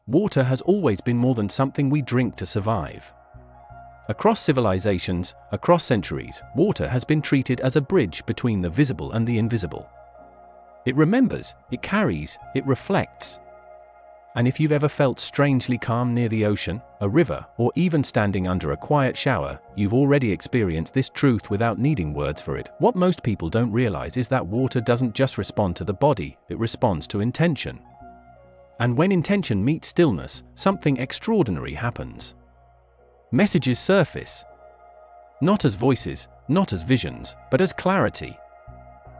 water has always been more than something we drink to survive. Across civilizations, across centuries, water has been treated as a bridge between the visible and the invisible. It remembers, it carries, it reflects. And if you've ever felt strangely calm near the ocean, a river, or even standing under a quiet shower, you've already experienced this truth without needing words for it. What most people don't realize is that water doesn't just respond to the body, it responds to intention. And when intention meets stillness, something extraordinary happens. Messages surface. Not as voices, not as visions, but as clarity.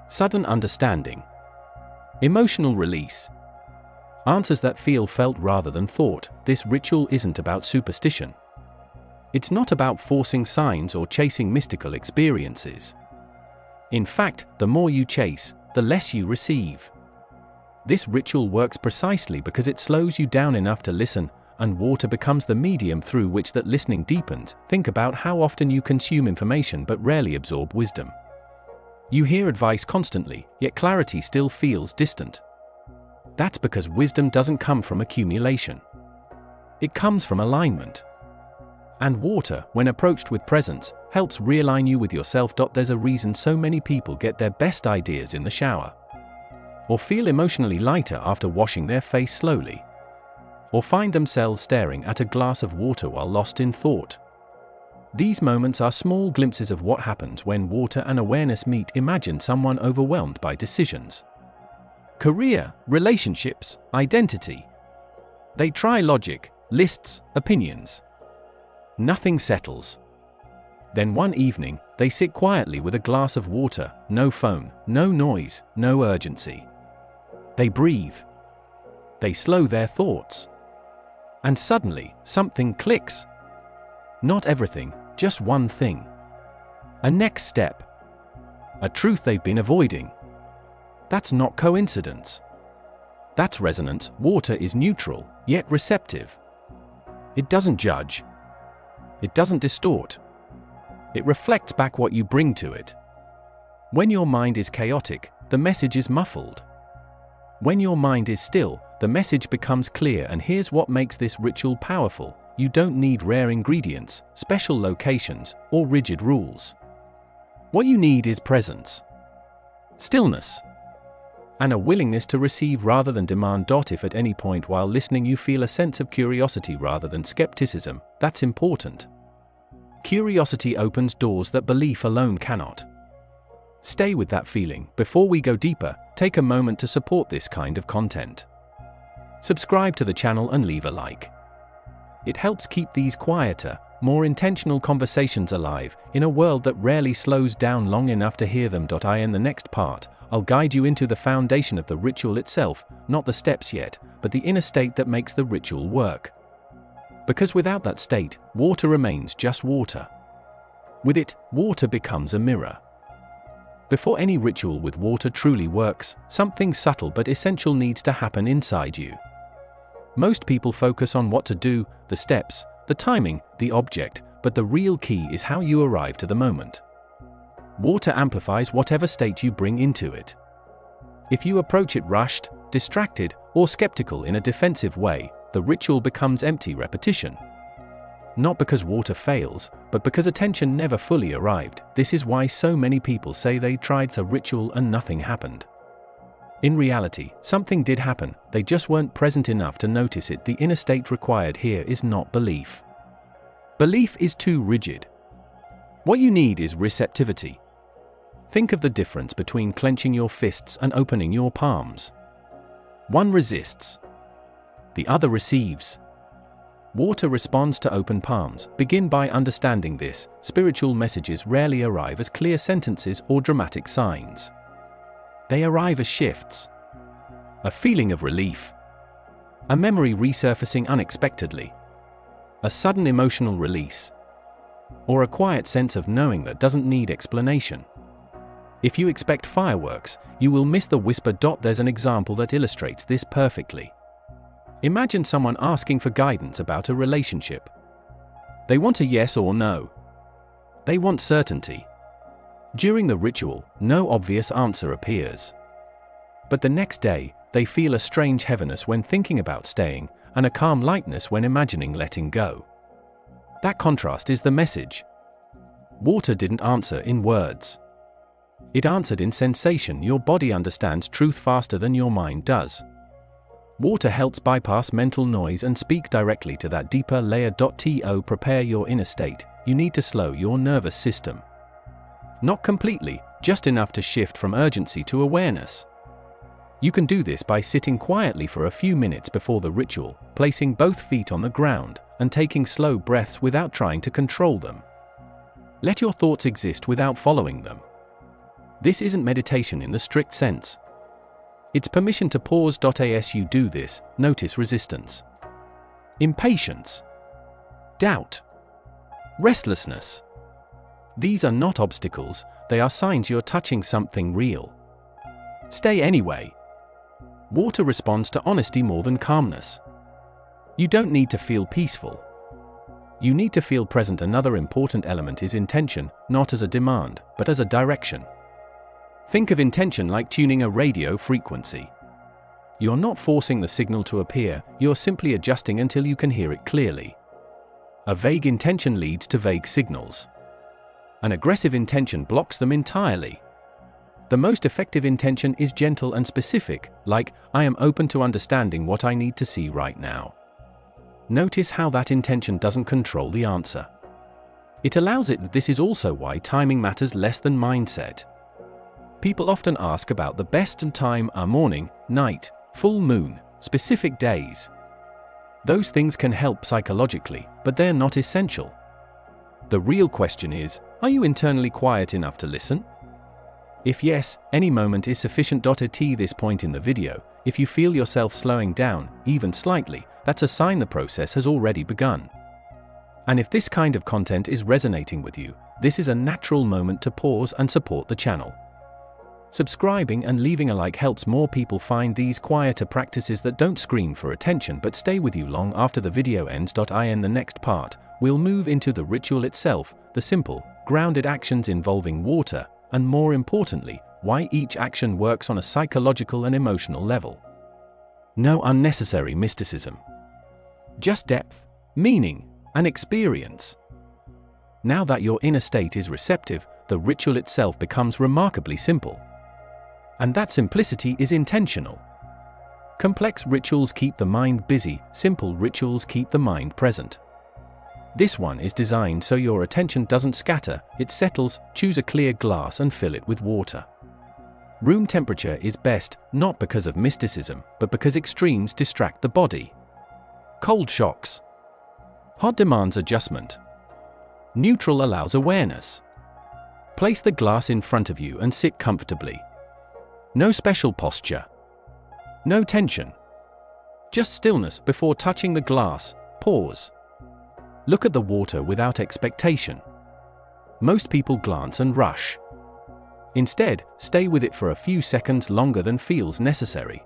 Sudden understanding. Emotional release. Answers that feel felt rather than thought. This ritual isn't about superstition. It's not about forcing signs or chasing mystical experiences. In fact, the more you chase, the less you receive. This ritual works precisely because it slows you down enough to listen, and water becomes the medium through which that listening deepens. Think about how often you consume information but rarely absorb wisdom. You hear advice constantly, yet clarity still feels distant. That's because wisdom doesn't come from accumulation. It comes from alignment. And water, when approached with presence, helps realign you with yourself. There's a reason so many people get their best ideas in the shower. Or feel emotionally lighter after washing their face slowly. Or find themselves staring at a glass of water while lost in thought. These moments are small glimpses of what happens when water and awareness meet. Imagine someone overwhelmed by decisions. Career, relationships, identity. They try logic, lists, opinions. Nothing settles. Then one evening, they sit quietly with a glass of water, no phone, no noise, no urgency. They breathe. They slow their thoughts. And suddenly, something clicks. Not everything, just one thing. A next step. A truth they've been avoiding. That's not coincidence. That's resonance. Water is neutral, yet receptive. It doesn't judge. It doesn't distort. It reflects back what you bring to it. When your mind is chaotic, the message is muffled. When your mind is still, the message becomes clear. And here's what makes this ritual powerful. You don't need rare ingredients, special locations, or rigid rules. What you need is presence. Stillness. And a willingness to receive rather than demand. If at any point while listening you feel a sense of curiosity rather than skepticism, that's important. Curiosity opens doors that belief alone cannot. Stay with that feeling. Before we go deeper, take a moment to support this kind of content. Subscribe to the channel and leave a like. It helps keep these quieter, more intentional conversations alive, in a world that rarely slows down long enough to hear them. In the next part, I'll guide you into the foundation of the ritual itself, not the steps yet, but the inner state that makes the ritual work. Because without that state, water remains just water. With it, water becomes a mirror. Before any ritual with water truly works, something subtle but essential needs to happen inside you. Most people focus on what to do, the steps, the timing, the object, but the real key is how you arrive to the moment. Water amplifies whatever state you bring into it. If you approach it rushed, distracted, or skeptical in a defensive way, the ritual becomes empty repetition. Not because water fails, but because attention never fully arrived. This is why so many people say they tried the ritual and nothing happened. In reality, something did happen, they just weren't present enough to notice it. The inner state required here is not belief. Belief is too rigid. What you need is receptivity. Think of the difference between clenching your fists and opening your palms. One resists. The other receives. Water responds to open palms. Begin by understanding this. Spiritual messages rarely arrive as clear sentences or dramatic signs. They arrive as shifts. A feeling of relief. A memory resurfacing unexpectedly. A sudden emotional release. Or a quiet sense of knowing that doesn't need explanation. If you expect fireworks, you will miss the whisper. There's an example that illustrates this perfectly. Imagine someone asking for guidance about a relationship. They want a yes or no. They want certainty. During the ritual, no obvious answer appears. But the next day, they feel a strange heaviness when thinking about staying, and a calm lightness when imagining letting go. That contrast is the message. Water didn't answer in words. It answered in sensation. Your body understands truth faster than your mind does. Water helps bypass mental noise and speak directly to that deeper layer. To prepare your inner state, you need to slow your nervous system. Not completely, just enough to shift from urgency to awareness. You can do this by sitting quietly for a few minutes before the ritual, placing both feet on the ground, and taking slow breaths without trying to control them. Let your thoughts exist without following them. This isn't meditation in the strict sense. It's permission to pause. As you do this, notice resistance, impatience, doubt, restlessness. These are not obstacles, they are signs you're touching something real. Stay anyway. Water responds to honesty more than calmness. You don't need to feel peaceful. You need to feel present. Another important element is intention, not as a demand, but as a direction. Think of intention like tuning a radio frequency. You're not forcing the signal to appear, you're simply adjusting until you can hear it clearly. A vague intention leads to vague signals. An aggressive intention blocks them entirely. The most effective intention is gentle and specific, like, I am open to understanding what I need to see right now. Notice how that intention doesn't control the answer. It allows it. This is also why timing matters less than mindset. People often ask about the best time: morning, night, full moon, specific days. Those things can help psychologically, but they're not essential. The real question is, are you internally quiet enough to listen? If yes, any moment is sufficient. At this point in the video, if you feel yourself slowing down, even slightly, that's a sign the process has already begun. And if this kind of content is resonating with you, this is a natural moment to pause and support the channel. Subscribing and leaving a like helps more people find these quieter practices that don't scream for attention but stay with you long after the video ends. In the next part, we'll move into the ritual itself, the simple, grounded actions involving water, and more importantly, why each action works on a psychological and emotional level. No unnecessary mysticism. Just depth, meaning, and experience. Now that your inner state is receptive, the ritual itself becomes remarkably simple. And that simplicity is intentional. Complex rituals keep the mind busy, simple rituals keep the mind present. This one is designed so your attention doesn't scatter, it settles. Choose a clear glass and fill it with water. Room temperature is best, not because of mysticism, but because extremes distract the body. Cold shocks. Hot demands adjustment. Neutral allows awareness. Place the glass in front of you and sit comfortably. No special posture. No tension. Just stillness. Before touching the glass, pause. Look at the water without expectation. Most people glance and rush. Instead, stay with it for a few seconds longer than feels necessary.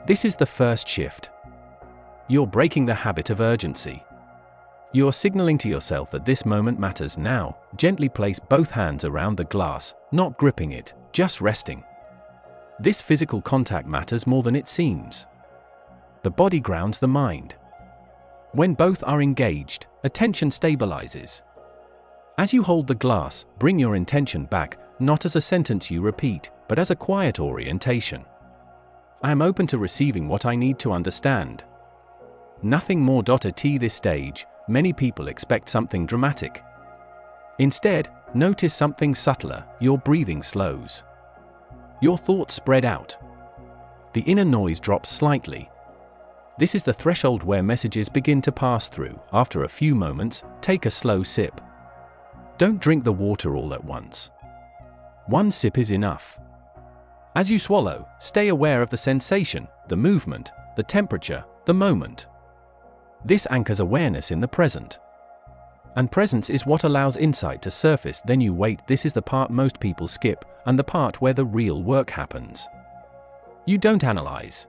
This is the first shift. You're breaking the habit of urgency. You're signaling to yourself that this moment matters now. Gently place both hands around the glass, not gripping it, just resting. This physical contact matters more than it seems. The body grounds the mind. When both are engaged, attention stabilizes. As you hold the glass, bring your intention back, not as a sentence you repeat, but as a quiet orientation. I am open to receiving what I need to understand. Nothing more. At this stage, many people expect something dramatic. Instead, notice something subtler. Your breathing slows. Your thoughts spread out. The inner noise drops slightly. This is the threshold where messages begin to pass through. After a few moments, take a slow sip. Don't drink the water all at once. One sip is enough. As you swallow, stay aware of the sensation, the movement, the temperature, the moment. This anchors awareness in the present. And presence is what allows insight to surface. Then you wait. This is the part most people skip, and the part where the real work happens. You don't analyze.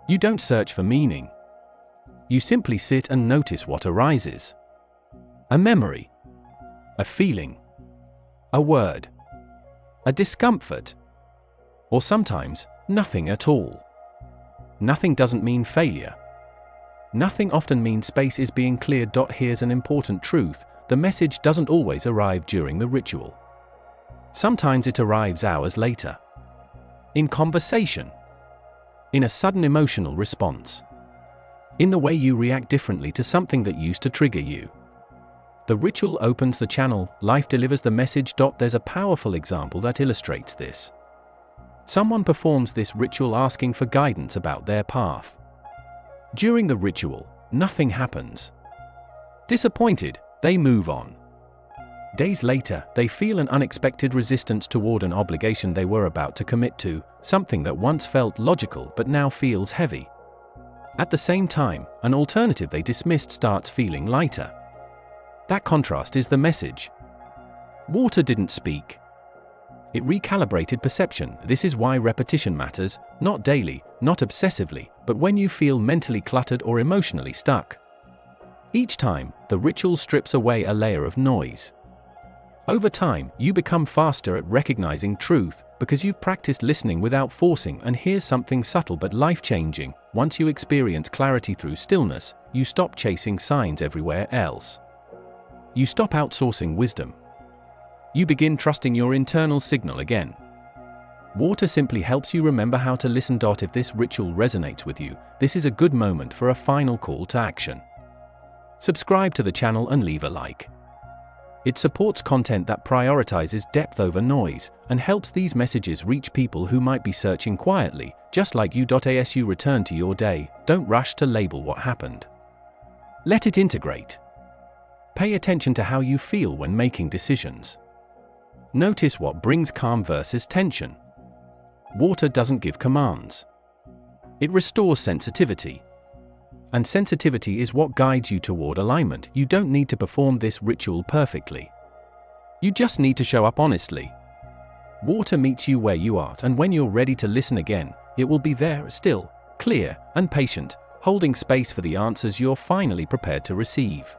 You don't search for meaning. You simply sit and notice what arises. A memory. A feeling. A word. A discomfort. Or sometimes, nothing at all. Nothing doesn't mean failure. Nothing often means space is being cleared. Here's an important truth: the message doesn't always arrive during the ritual. Sometimes it arrives hours later. In conversation. In a sudden emotional response. In the way you react differently to something that used to trigger you. The ritual opens the channel, life delivers the message. There's a powerful example that illustrates this. Someone performs this ritual asking for guidance about their path. During the ritual, nothing happens. Disappointed, they move on. Days later, they feel an unexpected resistance toward an obligation they were about to commit to, something that once felt logical but now feels heavy. At the same time, an alternative they dismissed starts feeling lighter. That contrast is the message. Water didn't speak. It recalibrated perception. This is why repetition matters, not daily, not obsessively, but when you feel mentally cluttered or emotionally stuck. Each time, the ritual strips away a layer of noise. Over time, you become faster at recognizing truth, because you've practiced listening without forcing. And here's something subtle but life-changing: once you experience clarity through stillness, you stop chasing signs everywhere else. You stop outsourcing wisdom. You begin trusting your internal signal again. Water simply helps you remember how to listen. If this ritual resonates with you, this is a good moment for a final call to action. Subscribe to the channel and leave a like. It supports content that prioritizes depth over noise, and helps these messages reach people who might be searching quietly, just like you. As you return to your day, don't rush to label what happened. Let it integrate. Pay attention to how you feel when making decisions. Notice what brings calm versus tension. Water doesn't give commands. It restores sensitivity. And sensitivity is what guides you toward alignment. You don't need to perform this ritual perfectly. You just need to show up honestly. Water meets you where you are, and when you're ready to listen again, it will be there, still, clear, and patient, holding space for the answers you're finally prepared to receive.